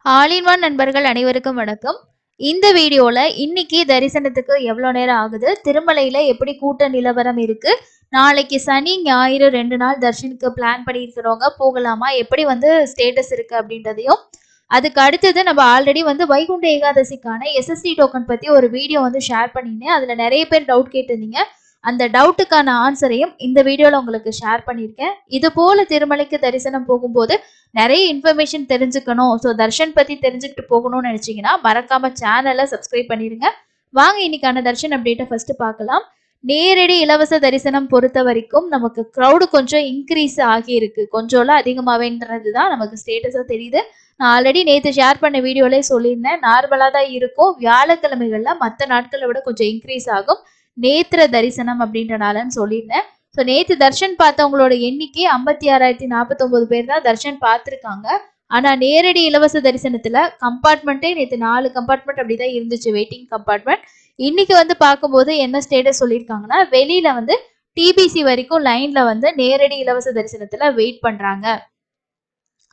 All in one நண்பர்கள் அனைவருக்கும் வணக்கம். இந்த வீடியோல இன்னைக்கு தரிசனத்துக்கு எவ்வளோ நேரம் ஆகுது, திருமலையில எப்படி கூட்ட நிலவரம் இருக்கு, நாளைக்கு சனி ஞாயிறு 2 நாள் தர்ஷனுக்கு பிளான் பண்ணியிருக்கிறவங்க போகலாமா, எப்படி ஸ்டேட்டஸ் இருக்கு அப்படின்றதையும், அதுக்கு அடுத்தது நம்ம ஆல்ரெடி வைகுண்ட ஏகாதசிக்கான எஸ்எஸ்டி டோக்கன் பத்தி ஒரு வீடியோ ஷேர் பண்ணியிருந்தேன். அதுல நிறைய பேர் டவுட் கேட்டிருந்தீங்க. அந்த டவுட்டுக்கான ஆன்சரையும் இந்த வீடியோல உங்களுக்கு ஷேர் பண்ணியிருக்கேன். இது போல திருமலைக்கு தரிசனம் போகும்போது நிறைய இன்ஃபர்மேஷன் தெரிஞ்சுக்கணும், ஸோ தர்ஷன் பத்தி தெரிஞ்சுக்கிட்டு போகணும்னு நினைச்சீங்கன்னா மறக்காம சேனலை சப்ஸ்கிரைப் பண்ணிருங்க. வாங்க இன்னைக்கான தர்ஷன் அப்டேட்டை ஃபர்ஸ்ட் பார்க்கலாம். நேரடி இலவச தரிசனம் பொறுத்த வரைக்கும் நமக்கு க்ரௌடு கொஞ்சம் இன்க்ரீஸ் ஆகியிருக்கு, கொஞ்சம் அதிகமாகவேன்றது தான் நமக்கு ஸ்டேட்டஸாக தெரியுது. நான் ஆல்ரெடி நேற்று ஷேர் பண்ண வீடியோலே சொல்லியிருந்தேன், நார்மலாக தான் இருக்கும். வியாழக்கிழமைகள்ல மற்ற நாட்களை விட கொஞ்சம் இன்க்ரீஸ் ஆகும் நேத்திர தரிசனம் அப்படின்றனாலன்னு சொல்லியிருந்தேன். ஸோ நேற்று தர்ஷன் பார்த்தவங்களோட எண்ணிக்கை 56,049 பேர் தான் தர்ஷன் பார்த்துருக்காங்க. ஆனால் நேரடி இலவச தரிசனத்தில் கம்பார்ட்மெண்ட்டே நேற்று 4 கம்பார்ட்மெண்ட் அப்படி தான் இருந்துச்சு, வெயிட்டிங் கம்பார்ட்மெண்ட். இன்னைக்கு பார்க்கும்போது என்ன ஸ்டேட்டஸ் சொல்லியிருக்காங்கன்னா, வெளியில டிபிசி வரைக்கும் லைன்ல நேரடி இலவச தரிசனத்தில் வெயிட் பண்ணுறாங்க.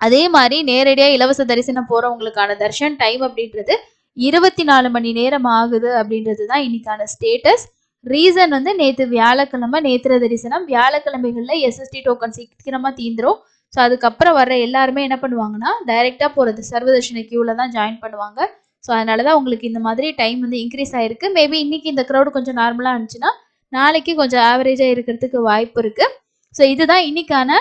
அதே மாதிரி நேரடியாக இலவச தரிசனம் போகிறவங்களுக்கான தர்ஷன் டைம் அப்படின்றது 24 மணி நேரம் ஆகுது அப்படின்றது தான் இன்னைக்கான ஸ்டேட்டஸ். ரீசன் நேற்று வியாழக்கிழமை நேத்திர தரிசனம், வியாழக்கிழமைகளில் எஸ்எஸ்டி டோக்கன் சீக்கிரமாக தீந்துரும். ஸோ அதுக்கப்புறம் வர்ற எல்லாருமே என்ன பண்ணுவாங்கன்னா டைரெக்டாக போகிறது சர்வதர்ஷன கியூவில் தான் ஜாயின் பண்ணுவாங்க. ஸோ அதனால தான் உங்களுக்கு இந்த மாதிரி டைம் இன்க்ரீஸ் ஆகிருக்கு. மேபி இன்னைக்கு இந்த க்ரௌடு கொஞ்சம் நார்மலாக இருந்துச்சுன்னா நாளைக்கு கொஞ்சம் ஆவரேஜாக இருக்கிறதுக்கு வாய்ப்பு இருக்குது. ஸோ இதுதான் இன்னைக்கான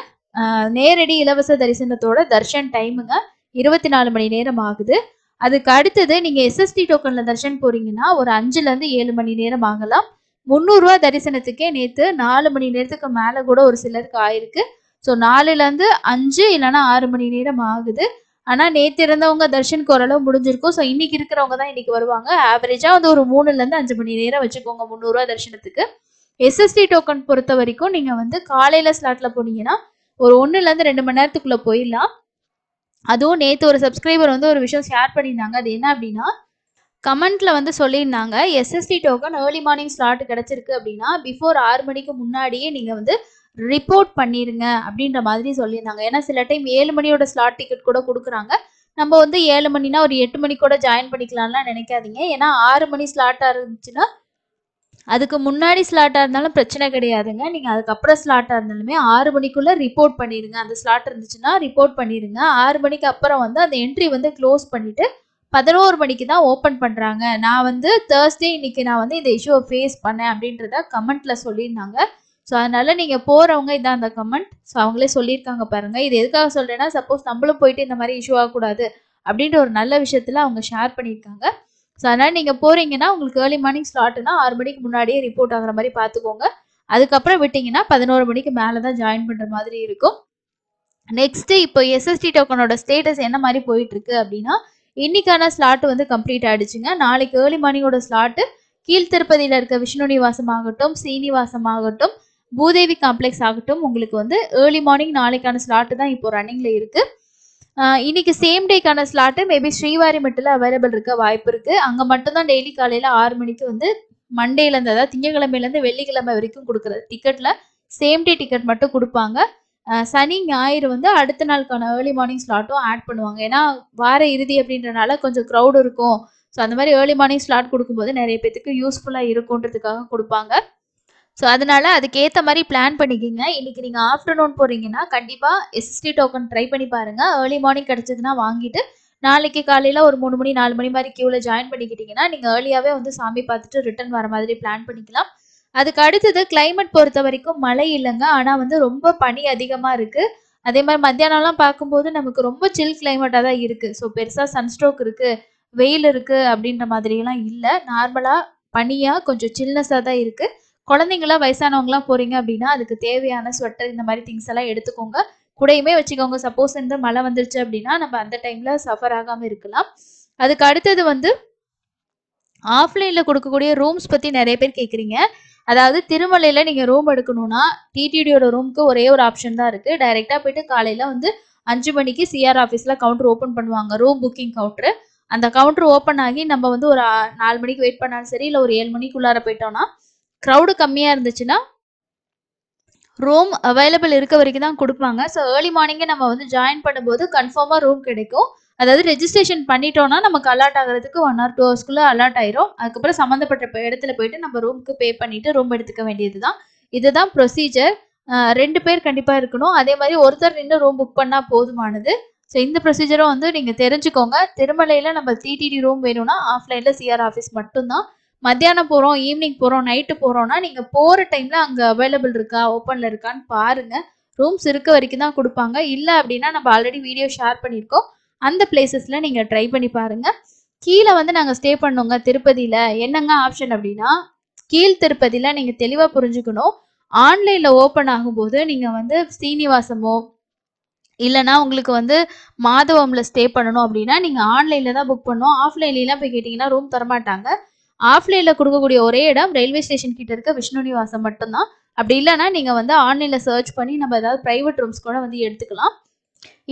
நேரடி இலவச தரிசனத்தோட தர்ஷன் டைமுங்க. 24 மணி நேரம் ஆகுது. அதுக்கு அடுத்தது நீங்கள் எஸ்எஸ்டி டோக்கனில் தர்ஷன் போகிறீங்கன்னா ஒரு 5லேருந்து 7 மணி நேரம் ஆகலாம். 300 ரூபா தரிசனத்துக்கே நேற்று 4 மணி நேரத்துக்கு மேலே கூட ஒரு சிலருக்கு ஆயிருக்கு. ஸோ 4லேருந்து 5 இல்லைனா 6 மணி நேரம் ஆகுது. ஆனால் நேற்று இருந்தவங்க தர்ஷனுக்கு ஓரளவு முடிஞ்சிருக்கும். ஸோ இன்னைக்கு இருக்கிறவங்க தான் இன்னைக்கு வருவாங்க. ஆவரேஜாக ஒரு 3லேருந்து 5 மணி நேரம் வச்சுக்கோங்க 300 ரூபா தரிசனத்துக்கு. எஸ்எஸ்டி டோக்கன் பொறுத்த வரைக்கும் நீங்கள் காலையில் ஸ்லாட்டில் போனீங்கன்னா ஒரு 1லேருந்து 2 மணி நேரத்துக்குள்ளே போயிடலாம். அதுவும் நேற்று ஒரு சப்ஸ்கிரைபர் ஒரு விஷயம் ஷேர் பண்ணியிருந்தாங்க. அது என்ன அப்படின்னா, கமெண்ட்ல சொல்லியிருந்தாங்க, SSD token early morning slot கிடைச்சிருக்கு அப்படின்னா பிஃபோர் 6 மணிக்கு முன்னாடியே நீங்கள் ரிப்போர்ட் பண்ணிருங்க அப்படின்ற மாதிரி சொல்லியிருந்தாங்க. ஏன்னா சில டைம் 7 மணியோட ஸ்லாட் டிக்கெட் கூட கொடுக்குறாங்க. நம்ம 7 மணினா ஒரு 8 மணி கூட ஜாயின் பண்ணிக்கலாம்லாம் நினைக்காதீங்க. ஏன்னா 6 மணி ஸ்லாட்டாக இருந்துச்சுன்னா அதுக்கு முன்னாடி ஸ்லாட்டாக இருந்தாலும் பிரச்சனை கிடையாதுங்க. நீங்கள் அதுக்கப்புறம் ஸ்லாட்டாக இருந்தாலுமே 6 மணிக்குள்ளே ரிப்போர்ட் பண்ணிடுங்க. அந்த ஸ்லாட் இருந்துச்சுன்னா ரிப்போர்ட் பண்ணிடுங்க. 6 மணிக்கு அப்புறம் அந்த என்ட்ரி க்ளோஸ் பண்ணிவிட்டு 11 மணிக்கு தான் ஓப்பன் பண்ணுறாங்க. நான் தேர்ஸ்டே இன்னைக்கு நான் இந்த இஷ்யூவை ஃபேஸ் பண்ணேன் அப்படின்றத கமெண்ட்டில் சொல்லியிருந்தாங்க. ஸோ அதனால் நீங்கள் போகிறவங்க இதான் அந்த கமெண்ட். ஸோ அவங்களே சொல்லியிருக்காங்க பாருங்கள். இது எதுக்காக சொல்கிறேன்னா, சப்போஸ் நம்மளும் போயிட்டு இந்த மாதிரி இஷ்யூ ஆகக்கூடாது அப்படின்ற ஒரு நல்ல விஷயத்தில் அவங்க ஷேர் பண்ணியிருக்காங்க. ஸோ அதனால் நீங்கள் போகிறீங்கன்னா உங்களுக்கு ஏர்லி மார்னிங் ஸ்லாட்டுனா 6 மணிக்கு முன்னாடியே ரிப்போர்ட் ஆகிற மாதிரி பார்த்துக்கோங்க. அதுக்கப்புறம் விட்டிங்கன்னா 11 மணிக்கு மேலே தான் ஜாயின் பண்ணுற மாதிரி இருக்கும். நெக்ஸ்ட்டு இப்போ எஸ்எஸ்டி டோக்கனோட ஸ்டேட்டஸ் என்ன மாதிரி போயிட்டுருக்கு அப்படின்னா, இன்னைக்கான ஸ்லாட்டு கம்ப்ளீட் ஆகிடுச்சுங்க. நாளைக்கு ஏர்லி மார்னிங்கோட ஸ்லாட்டு கீழ்த்திருப்பதியில் இருக்க விஷ்ணு நிவாசம் ஆகட்டும், ஸ்ரீனிவாசம் ஆகட்டும், பூதேவி காம்ப்ளெக்ஸ் ஆகட்டும், உங்களுக்கு ஏர்லி மார்னிங் நாளைக்கான ஸ்லாட்டு தான் இப்போ ரன்னிங்கில் இருக்குது. இன்னைக்கு சேம் டேக்கான ஸ்லாட்டு மேபி ஸ்ரீவாரிமெட்டில் அவைலபிள் இருக்க வாய்ப்பு இருக்குது. அங்கே மட்டும்தான் டெய்லி காலையில் 6 மணிக்கு மண்டேலேருந்து, அதாவது திங்கக்கிழமையிலேருந்து வெள்ளிக்கிழமை வரைக்கும் கொடுக்குற டிக்கெட்டில் சேம் டே டிக்கெட் மட்டும் கொடுப்பாங்க. சனி ஞாயிறு அடுத்த நாளுக்கான ஏர்லி மார்னிங் ஸ்லாட்டும் ஆட் பண்ணுவாங்க. ஏன்னா வார இறுதி அப்படின்றனால கொஞ்சம் க்ரௌடு இருக்கும். ஸோ அந்த மாதிரி ஏர்லி மார்னிங் ஸ்லாட் கொடுக்கும்போது நிறைய பேத்துக்கு யூஸ்ஃபுல்லாக இருக்குன்றதுக்காக கொடுப்பாங்க. ஸோ அதனால அதுக்கேற்ற மாதிரி பிளான் பண்ணிக்கிங்க. இன்னைக்கு நீங்கள் ஆஃப்டர்நூன் போகிறீங்கன்னா கண்டிப்பாக எஸ்எஸ்டி டோக்கன் ட்ரை பண்ணி பாருங்கள். ஏர்லி மார்னிங் கிடச்சதுன்னா வாங்கிட்டு நாளைக்கு காலையில் ஒரு 3 மணி 4 மணி மாதிரி க்யூவில் ஜாயின் பண்ணிக்கிட்டிங்கன்னா நீங்கள் ஏர்லியாகவே சாமி பார்த்துட்டு ரிட்டர்ன் வர மாதிரி பிளான் பண்ணிக்கலாம். அதுக்கு அடுத்தது கிளைமேட் பொறுத்த வரைக்கும் மழை இல்லைங்க. ஆனால் ரொம்ப பனி அதிகமாக இருக்குது. அதே மாதிரி மத்தியானம்லாம் பார்க்கும்போது நமக்கு ரொம்ப சில் கிளைமேட்டாக தான் இருக்குது. ஸோ பெருசாக சன்ஸ்ட்ரோக் இருக்குது, வெயில் இருக்குது அப்படின்ற மாதிரியெல்லாம் இல்லை. நார்மலாக பனியாக கொஞ்சம் சில்னஸாக தான் இருக்குது. குழந்தைங்களாம் வயசானவங்களாம் போகிறீங்க அப்படின்னா அதுக்கு தேவையான ஸ்வெட்டர் இந்த மாதிரி திங்ஸ் எல்லாம் எடுத்துக்கோங்க. கூடையுமே வச்சுக்கோங்க. சப்போஸ் மழை வந்துருச்சு அப்படின்னா நம்ம அந்த டைமில் சஃபர் ஆகாமல் இருக்கலாம். அதுக்கு அடுத்தது ஆஃப்லைனில் கொடுக்கக்கூடிய ரூம்ஸ் பற்றி நிறைய பேர் கேட்குறீங்க. அதாவது திருமலையில் நீங்கள் ரூம் எடுக்கணும்னா டிடிடியோட ரூமுக்கு ஒரே ஒரு ஆப்ஷன் தான் இருக்குது. டைரெக்டாக போயிட்டு காலையில் 5 மணிக்கு சிஆர் ஆஃபீஸில் கவுண்டர் ஓப்பன் பண்ணுவாங்க, ரூம் புக்கிங் கவுண்டரு. அந்த கவுண்டர் ஓப்பன் ஆகி நம்ம ஒரு 4 மணிக்கு வெயிட் பண்ணாலும் சரி, இல்லை ஒரு 7 மணிக்குள்ளார போயிட்டோம்னா க்ரௌடு கம்மியாக இருந்துச்சுன்னா ரூம் அவைலபிள் இருக்க வரைக்கும் தான் கொடுப்பாங்க. ஸோ ஏர்லி மார்னிங்கே நம்ம ஜாயின் பண்ணும்போது கன்ஃபார்மாக ரூம் கிடைக்கும். அதாவது ரெஜிஸ்ட்ரேஷன் பண்ணிட்டோம்னா நமக்கு அலாட் ஆகிறதுக்கு 1 or 2 ஹவர்ஸ்க்குள்ள அலாட் ஆயிரும். அதுக்கப்புறம் சம்மந்தப்பட்ட இடத்துல போயிட்டு நம்ம ரூமுக்கு பே பண்ணிட்டு ரூம் எடுத்துக்க வேண்டியது தான். இதுதான் ப்ரொசீஜர். 2 பேர் கண்டிப்பா இருக்கணும். அதே மாதிரி ஒருத்தர் நின்று ரூம் புக் பண்ணா போதுமானது. ஸோ இந்த ப்ரொசீஜரும் வந்து நீங்க தெரிஞ்சுக்கோங்க. திருமலையில நம்ம டிடிடி ரூம் வேணும்னா ஆஃப்லைன்ல சிஆர் ஆஃபீஸ் மட்டும்தான். மத்தியானம் போறோம், ஈவினிங் போறோம், நைட்டு போறோம்னா நீங்க போற டைம்ல அங்க அவைலபிள் இருக்கா, ஓப்பன்ல இருக்கான்னு பாருங்க. ரூம்ஸ் இருக்க வரைக்கும் தான் கொடுப்பாங்க. இல்ல அப்படின்னா நம்ம ஆல்ரெடி வீடியோ ஷேர் பண்ணியிருக்கோம். அந்த பிளேசஸ்ல நீங்க ட்ரை பண்ணி பாருங்க. கீழே வந்து நாங்க ஸ்டே பண்ணோங்க திருப்பதியில. என்னங்க ஆப்ஷன் அப்படின்னா, கீழ் திருப்பதியில நீங்க தெளிவா புரிஞ்சுக்கணும். ஆன்லைன்ல ஓப்பன் ஆகும்போது நீங்க வந்து ஸ்ரீனிவாசமோ இல்லைனா உங்களுக்கு வந்து மாதவம்ல ஸ்டே பண்ணணும் அப்படின்னா நீங்க ஆன்லைன்ல தான் புக் பண்ணணும். ஆஃப்லைன்லாம் போய் கேட்டிங்கன்னா ரூம் தரமாட்டாங்க. ஆஃப்லைன்ல கொடுக்கக்கூடிய ஒரே இடம் ரயில்வே ஸ்டேஷன் கிட்ட இருக்க விஷ்ணு நிவாசம் மட்டும்தான். அப்படி இல்லைன்னா நீங்க வந்து ஆன்லைன்ல சர்ச் பண்ணி நம்ம ஏதாவது பிரைவேட் ரூம்ஸ் கூட வந்து எடுத்துக்கலாம்.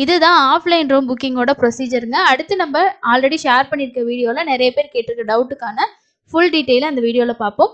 இதுதான் ஆஃப்லைன் ரூம் புக்கிங்கோட ப்ரொசீஜருங்க. அடுத்து நம்ம ஆல்ரெடி ஷேர் பண்ணியிருக்க வீடியோவில் நிறைய பேர் கேட்டிருக்க டவுட்டுக்கான ஃபுல் டீட்டெயிலை அந்த வீடியோவில் பார்ப்போம்.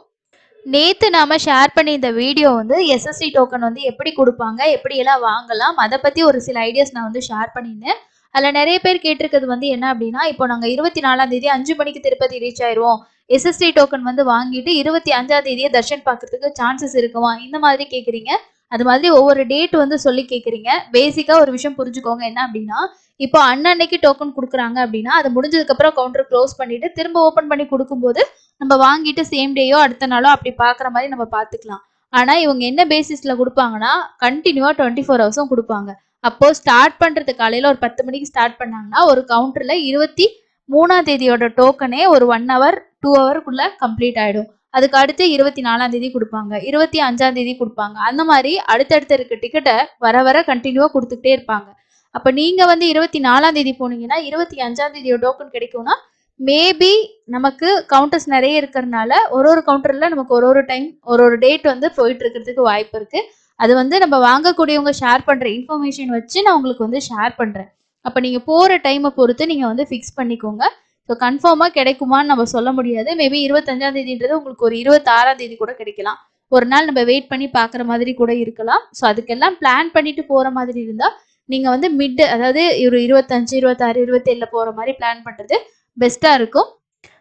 நேற்று நாம் ஷேர் பண்ணி இந்த வீடியோ வந்து எஸ்எஸ்டி டோக்கன் வந்து எப்படி கொடுப்பாங்க, எப்படியெல்லாம் வாங்கலாம், அதை பற்றி ஒரு சில ஐடியாஸ் நான் வந்து ஷேர் பண்ணியிருந்தேன். அதில் நிறைய பேர் கேட்டிருக்கிறது வந்து என்ன அப்படின்னா, இப்போ நாங்கள் 24ஆம் தேதி 5 மணிக்கு திருப்பதி ரீச் ஆயிடுவோம், எஸ்எஸ்டி டோக்கன் வந்து வாங்கிட்டு 25ஆம் தேதியே தர்ஷன் பார்க்கறதுக்கு சான்சஸ் இருக்குமா, இந்த மாதிரி கேட்குறீங்க. அது மாதிரி ஒவ்வொரு டேட் வந்து சொல்லி கேட்குறீங்க. பேசிக்காக ஒரு விஷயம் புரிஞ்சுக்கோங்க. என்ன அப்படின்னா, இப்போ அன்னன்னைக்கு டோக்கன் கொடுக்குறாங்க அப்படின்னா அது முடிஞ்சதுக்கப்புறம் கவுண்டர் க்ளோஸ் பண்ணிட்டு திரும்ப ஓப்பன் பண்ணி கொடுக்கும்போது நம்ம வாங்கிட்டு சேம் டேயோ அடுத்த நாளோ அப்படி பார்க்குற மாதிரி நம்ம பார்த்துக்கலாம். ஆனால் இவங்க என்ன பேசிஸில் கொடுப்பாங்கன்னா கண்டினியூவாக 24 ஹவர்ஸும் கொடுப்பாங்க. அப்போது ஸ்டார்ட் பண்ணுறது காலையில் ஒரு 10 மணிக்கு ஸ்டார்ட் பண்ணாங்கன்னா ஒரு கவுண்டரில் 23ஆம் தேதியோட டோக்கனே ஒரு 1 hour 2 hourக்குள்ளே கம்ப்ளீட் ஆகிடும். அதுக்கு அடுத்து 24ஆம் தேதி கொடுப்பாங்க, 25ஆம் தேதி கொடுப்பாங்க. அந்த மாதிரி அடுத்தடுத்த இருக்க டிக்கெட்டை வர வர கண்டினியூவாக கொடுத்துக்கிட்டே இருப்பாங்க. அப்போ நீங்கள் வந்து 24ஆம் தேதி போனீங்கன்னா 25ஆம் தேதியோட டோக்கன் கிடைக்கும்னா மேபி நமக்கு கவுண்டர்ஸ் நிறைய இருக்கிறதுனால ஒரு கவுண்டரில் நமக்கு ஒரு டைம் ஒரு டேட் வந்து போயிட்டு இருக்கிறதுக்கு வாய்ப்பு இருக்குது. அது வந்து நம்ம வாங்கக்கூடியவங்க ஷேர் பண்ணுற இன்ஃபர்மேஷன் வச்சு நான் உங்களுக்கு வந்து ஷேர் பண்ணுறேன். அப்போ நீங்கள் போகிற டைமை பொறுத்து நீங்கள் வந்து ஃபிக்ஸ் பண்ணிக்கோங்க. ஸோ கன்ஃபார்மாக கிடைக்குமான்னு நம்ம சொல்ல முடியாது. மேபி 25ஆம் தேதின்றது உங்களுக்கு ஒரு 26ஆம் தேதி கூட கிடைக்கலாம். ஒரு நாள் நம்ம வெயிட் பண்ணி பார்க்குற மாதிரி கூட இருக்கலாம். ஸோ அதுக்கெல்லாம் பிளான் பண்ணிட்டு போகிற மாதிரி இருந்தால் நீங்கள் வந்து அதாவது ஒரு 25, 26, 27 போகிற மாதிரி பிளான் பண்ணுறது பெஸ்ட்டாக இருக்கும்.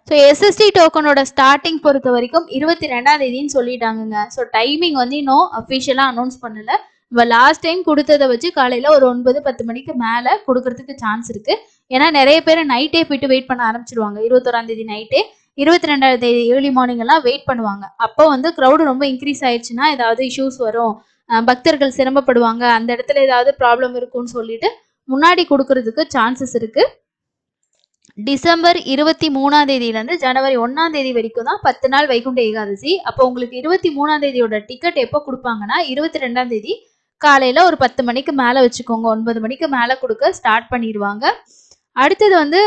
ஸோ எஸ்எஸ்டி டோக்கனோட ஸ்டார்டிங் பொறுத்த வரைக்கும் 22ஆம் தேதின்னு சொல்லிட்டாங்கங்க. ஸோ டைமிங் வந்து இன்னும் அஃபிஷியலாக அனௌன்ஸ் பண்ணலை. நம்ம லாஸ்ட் டைம் கொடுத்ததை வச்சு காலையில் ஒரு 9-10 மணிக்கு மேலே கொடுக்கறதுக்கு சான்ஸ் இருக்குது. ஏன்னா நிறைய பேர் நைட்டே போயிட்டு வெயிட் பண்ண ஆரம்பிச்சிடுவாங்க. 21ஆம் தேதி நைட்டே 22ஆம் தேதி ஏர்லி மார்னிங் எல்லாம் வெயிட் பண்ணுவாங்க. அப்போ வந்து க்ரௌடு ரொம்ப இன்க்ரீஸ் ஆயிடுச்சுன்னா ஏதாவது இஷ்யூஸ் வரும், பக்தர்கள் சிரமப்படுவாங்க, அந்த இடத்துல ஏதாவது ப்ராப்ளம் இருக்கும்னு சொல்லிட்டு முன்னாடி கொடுக்கறதுக்கு சான்சஸ் இருக்குது. டிசம்பர் 23ஆம் தேதியிலேருந்து ஜனவரி 1ஆம் தேதி வரைக்கும் தான் 10 நாள் வைகுண்ட ஏகாதசி. அப்போ உங்களுக்கு 23ஆம் தேதியோட டிக்கெட் எப்போ கொடுப்பாங்கன்னா 22ஆம் தேதி காலையில் ஒரு 10 மணிக்கு மேலே வச்சுக்கோங்க. 9 மணிக்கு மேலே கொடுக்க ஸ்டார்ட் பண்ணிடுவாங்க. அடுத்தது வந்து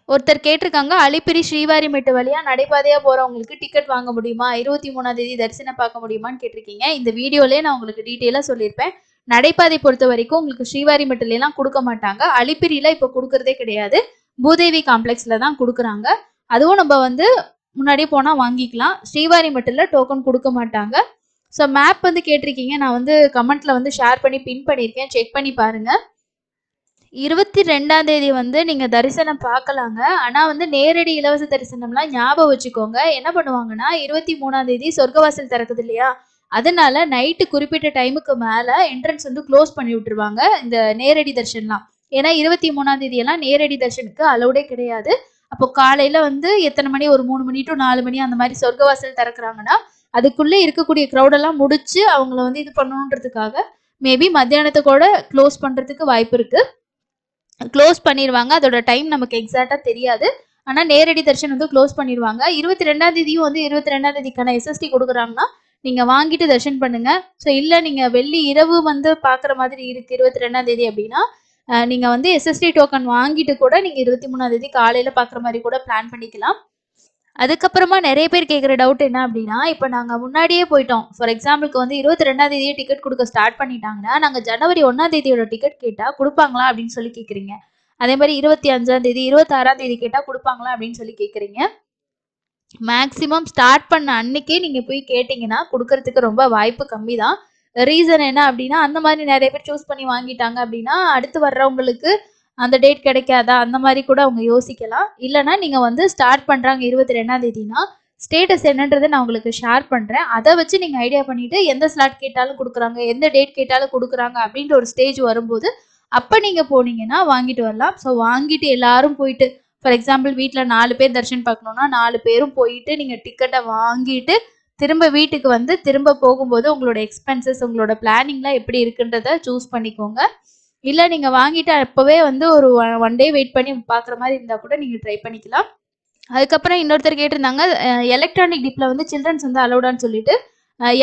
ஒருத்தர் கேட்டிருக்காங்க, அலிப்பிரி ஸ்ரீவாரிமெட்டு வழியாக நடைபாதையாக போகிறவங்களுக்கு டிக்கெட் வாங்க முடியுமா, 23ஆம் தேதி தரிசனம் பார்க்க முடியுமான்னு கேட்டிருக்கீங்க. இந்த வீடியோலேயே நான் உங்களுக்கு டீட்டெயிலாக சொல்லியிருப்பேன். நடைபாதை பொறுத்த வரைக்கும் உங்களுக்கு ஸ்ரீவாரிமெட்டுலாம் கொடுக்க மாட்டாங்க. அலிப்பிரியில் இப்போ கொடுக்கறதே கிடையாது. பூதேவி காம்ப்ளெக்ஸில் தான் கொடுக்குறாங்க. அதுவும் நம்ம வந்து முன்னாடியே போனால் வாங்கிக்கலாம். ஸ்ரீவாரிமெட்டில் டோக்கன் கொடுக்க மாட்டாங்க. ஸோ மேப் வந்து கேட்டிருக்கீங்க, நான் வந்து கமெண்ட்டில் வந்து ஷேர் பண்ணி பின் பண்ணியிருக்கேன், செக் பண்ணி பாருங்கள். 22ஆம் தேதி வந்து நீங்கள் தரிசனம் பார்க்கலாங்க. ஆனால் வந்து நேரடி இலவச தரிசனம்லாம் ஞாபகம் வச்சுக்கோங்க. என்ன பண்ணுவாங்கன்னா 23ஆம் தேதி சொர்க்கவாசல் திறக்குது இல்லையா, அதனால நைட்டு குறிப்பிட்ட டைமுக்கு மேலே என்ட்ரன்ஸ் வந்து க்ளோஸ் பண்ணி விட்டுருவாங்க இந்த நேரடி தரிசனம்லாம். ஏன்னா 23ஆம் தேதியெல்லாம் நேரடி தரிசனுக்கு அலௌடே கிடையாது. அப்போ காலையில் வந்து எத்தனை மணி, ஒரு 3 மணி to 4 மணி அந்த மாதிரி சொர்க்கவாசல் திறக்கிறாங்கன்னா அதுக்குள்ளே இருக்கக்கூடிய க்ரௌடெல்லாம் முடிச்சு அவங்கள வந்து இது பண்ணணுன்றதுக்காக மேபி மத்தியானத்தை கூட க்ளோஸ் பண்ணுறதுக்கு வாய்ப்பு இருக்குது. க்ளோஸ் பண்ணிடுவாங்க. அதோட டைம் நமக்கு எக்ஸாக்டாக தெரியாது. ஆனால் நேரடி தரிசனம் வந்து க்ளோஸ் பண்ணிடுவாங்க. 22ஆம் தேதியும் வந்து 22ஆம் தேதிக்கான எஸ்எஸ்டி கொடுக்குறாங்கன்னா நீங்கள் வாங்கிட்டு தரிசனம் பண்ணுங்கள். ஸோ இல்லை நீங்கள் வெள்ளி இரவு வந்து பார்க்குற மாதிரி இருக்குது 22ஆம் தேதி அப்படின்னா நீங்கள் வந்து எஸ்எஸ்டி டோக்கன் வாங்கிட்டு கூட நீங்கள் 23ஆம் தேதி காலையில் பார்க்குற மாதிரி கூட பிளான் பண்ணிக்கலாம். அதுக்கப்புறமா நிறைய பேர் கேட்குற டவுட் என்ன அப்படின்னா, இப்போ நாங்கள் முன்னாடியே போயிட்டோம், ஃபார் எக்ஸாம்பிளுக்கு வந்து 22ஆம் தேதியே டிக்கெட் கொடுக்க ஸ்டார்ட் பண்ணிட்டாங்கன்னா நாங்கள் ஜனவரி 1ஆம் தேதியோட டிக்கெட் கேட்டால் கொடுப்பாங்களா அப்படின்னு சொல்லி கேட்குறீங்க. அதே மாதிரி 25ஆம் தேதி 26ஆம் தேதி கேட்டால் கொடுப்பாங்களா அப்படின்னு சொல்லி கேட்குறீங்க. மேக்ஸிமம் ஸ்டார்ட் பண்ண அன்னைக்கே நீங்கள் போய் கேட்டிங்கன்னா கொடுக்கறதுக்கு ரொம்ப வாய்ப்பு கம்மி தான். ரீசன் என்ன அப்படின்னா, அந்த மாதிரி நிறைய பேர் சூஸ் பண்ணி வாங்கிட்டாங்க அப்படின்னா அடுத்து வர்றவங்களுக்கு அந்த டேட் கிடைக்காதா அந்த மாதிரி கூட அவங்க யோசிக்கலாம். இல்லைன்னா நீங்கள் வந்து ஸ்டார்ட் பண்ணுறாங்க 22ஆம் தேதினா ஸ்டேட்டஸ் என்னன்றதை நான் உங்களுக்கு ஷேர் பண்ணுறேன். அதை வச்சு நீங்கள் ஐடியா பண்ணிவிட்டு எந்த ஸ்லாட் கேட்டாலும் கொடுக்குறாங்க, எந்த டேட் கேட்டாலும் கொடுக்குறாங்க அப்படின்ற ஒரு ஸ்டேஜ் வரும்போது அப்போ நீங்கள் போனீங்கன்னா வாங்கிட்டு வரலாம். ஸோ வாங்கிட்டு எல்லாரும் போயிட்டு, ஃபார் எக்ஸாம்பிள் வீட்டில் 4 பேர் தர்ஷன் பார்க்கணுன்னா 4 பேரும் போயிட்டு நீங்கள் டிக்கெட்டை வாங்கிட்டு திரும்ப வீட்டுக்கு வந்து திரும்ப போகும்போது உங்களோட எக்ஸ்பென்சஸ் உங்களோட பிளானிங்லாம் எப்படி இருக்குன்றத சூஸ் பண்ணிக்கோங்க. இல்லை நீங்கள் வாங்கிட்டு அப்போவே வந்து ஒரு 1 டே வெயிட் பண்ணி பார்க்குற மாதிரி இருந்தால் கூட நீங்கள் ட்ரை பண்ணிக்கலாம். அதுக்கப்புறம் இன்னொருத்தர் கேட்டிருந்தாங்க, எலக்ட்ரானிக் டிப்பில் வந்து சில்ட்ரன்ஸ் வந்து அலௌடான்னு சொல்லிட்டு.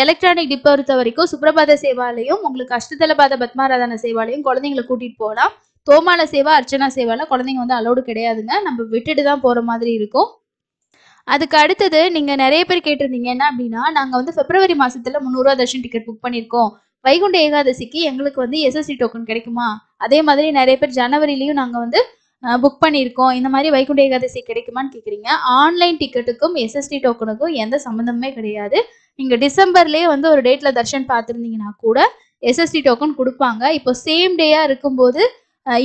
எலக்ட்ரானிக் டிப் பொறுத்த வரைக்கும் சுப்ரபாத சேவாலையும் உங்களுக்கு அஷ்டதலபாத பத்மாராதன சேவாலையும் குழந்தைங்களை கூட்டிகிட்டு போகலாம். தோமால சேவா அர்ச்சனா சேவால குழந்தைங்க வந்து அலௌடு கிடையாதுங்க. நம்ம விட்டுட்டு தான் போகிற மாதிரி இருக்கும். அதுக்கு அடுத்தது நீங்கள் நிறைய பேர் கேட்டிருந்தீங்க என்ன அப்படின்னா, நாங்கள் வந்து பிப்ரவரி மாதத்தில் 300 தர்ஷன் டிக்கெட் புக் பண்ணியிருக்கோம். வைகுண்ட ஏகாதசிக்கு எங்களுக்கு வந்து எஸ்எஸ்டி டோக்கன் கிடைக்குமா? அதே மாதிரி நிறைய பேர் ஜனவரிலையும் நாங்கள் வந்து புக் பண்ணியிருக்கோம். இந்த மாதிரி வைகுண்ட ஏகாதசி கிடைக்குமான்னு கேட்குறீங்க. ஆன்லைன் டிக்கெட்டுக்கும் எஸ்எஸ்டி டோக்கனுக்கும் எந்த சம்மந்தமே கிடையாது. நீங்கள் டிசம்பர்லேயே வந்து ஒரு டேட்டில் தர்ஷன் பார்த்துருந்தீங்கன்னா கூட எஸ்எஸ்டி டோக்கன் கொடுப்பாங்க. இப்போ சேம் டேயாக இருக்கும்போது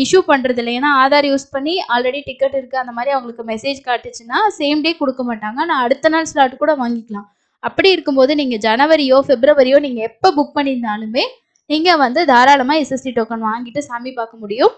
இஷ்யூ பண்ணுறது இல்லை. ஏன்னா ஆதார் யூஸ் பண்ணி ஆல்ரெடி டிக்கெட் இருக்குது அந்த மாதிரி அவங்களுக்கு மெசேஜ் காட்டுச்சுன்னா சேம் டே கொடுக்க மாட்டாங்க. நான் அடுத்த நாள் ஸ்லாட் கூட வாங்கிக்கலாம். அப்படி இருக்கும்போது நீங்கள் ஜனவரியோ பிப்ரவரியோ நீங்கள் எப்போ புக் பண்ணியிருந்தாலுமே நீங்கள் வந்து தாராளமாக எஸ்எஸ்டி டோக்கன் வாங்கிட்டு சாமி பார்க்க முடியும்.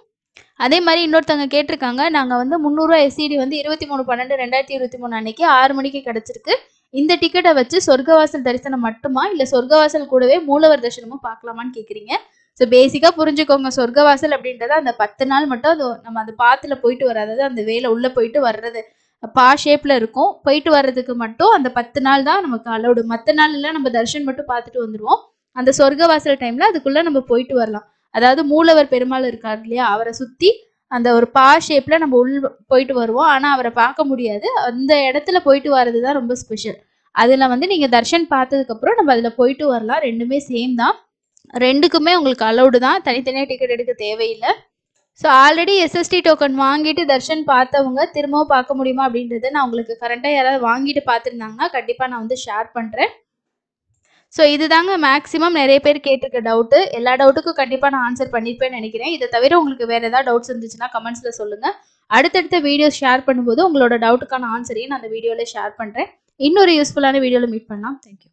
அதே மாதிரி இன்னொருத்தவங்க கேட்டிருக்காங்க, நாங்கள் வந்து 300 எஸ்சிடி வந்து 23/12/2023 அன்னைக்கு 6 மணிக்கு கிடச்சிருக்கு. இந்த டிக்கெட்டை வச்சு சொர்க்கவாசல் தரிசனம் மட்டுமா இல்லை சொர்க்கவாசல் கூடவே மூலவர் தரிசனமும் பார்க்கலாமான்னு கேட்குறீங்க. ஸோ பேசிக்காக புரிஞ்சுக்கோங்க, சொர்க்கவாசல் அப்படின்றத அந்த 10 நாள் மட்டும் அது நம்ம அந்த பாத்தில் போயிட்டு வர, அதாவது அந்த வேலை உள்ளே போயிட்டு வர்றது பா ஷேப்பில் இருக்கும், போயிட்டு வர்றதுக்கு மட்டும் அந்த 10 நாள் தான் நமக்கு அலௌடு. மற்ற நாள்லாம் நம்ம தர்ஷன் மட்டும் பார்த்துட்டு வந்துடுவோம். அந்த சொர்க்கவாசல் டைமில் அதுக்குள்ளே நம்ம போயிட்டு வரலாம். அதாவது மூலவர் பெருமாள் இருக்கார் இல்லையா, அவரை சுற்றி அந்த ஒரு பா ஷேப்பில் நம்ம போயிட்டு வருவோம். ஆனால் அவரை பார்க்க முடியாது. அந்த இடத்துல போயிட்டு வர்றது தான் ரொம்ப ஸ்பெஷல். அதில் வந்து நீங்கள் தர்ஷன் பார்த்ததுக்கப்புறம் நம்ம அதில் போயிட்டு வரலாம். ரெண்டுமே சேம் தான். ரெண்டுக்குமே உங்களுக்கு அலௌடு தான். தனித்தனியாக டிக்கெட் எடுக்க தேவையில்லை. ஸோ ஆல்ரெடி எஸ்எஸ்டி டோக்கன் வாங்கிட்டு தர்ஷன் பார்த்தவங்க திரும்பவும் பார்க்க முடியுமா அப்படின்றத நான் உங்களுக்கு கரண்ட்டாக யாராவது வாங்கிட்டு பார்த்துருந்தாங்கன்னா கண்டிப்பாக நான் வந்து ஷேர் பண்ணுறேன். ஸோ இதுதாங்க மேக்ஸிமம் நிறைய பேர் கேட்டிருக்க டவுட்டு. எல்லா டவுட்டுக்கும் கண்டிப்பாக நான் ஆன்சர் பண்ணியிருப்பேன்னு நினைக்கிறேன். இதை தவிர உங்களுக்கு வேறு ஏதாவது டவுட்ஸ் இருந்துச்சுன்னா கமெண்ட்ஸில் சொல்லுங்கள். அடுத்தடுத்த வீடியோஸ் ஷேர் பண்ணும்போது உங்களோட டவுட்டுக்கான ஆன்சரையும் நான் அந்த வீடியோவில் ஷேர் பண்ணுறேன். இன்னொரு யூஸ்ஃபுல்லான வீடியோவில் மீட் பண்ணலாம். தேங்க்யூ.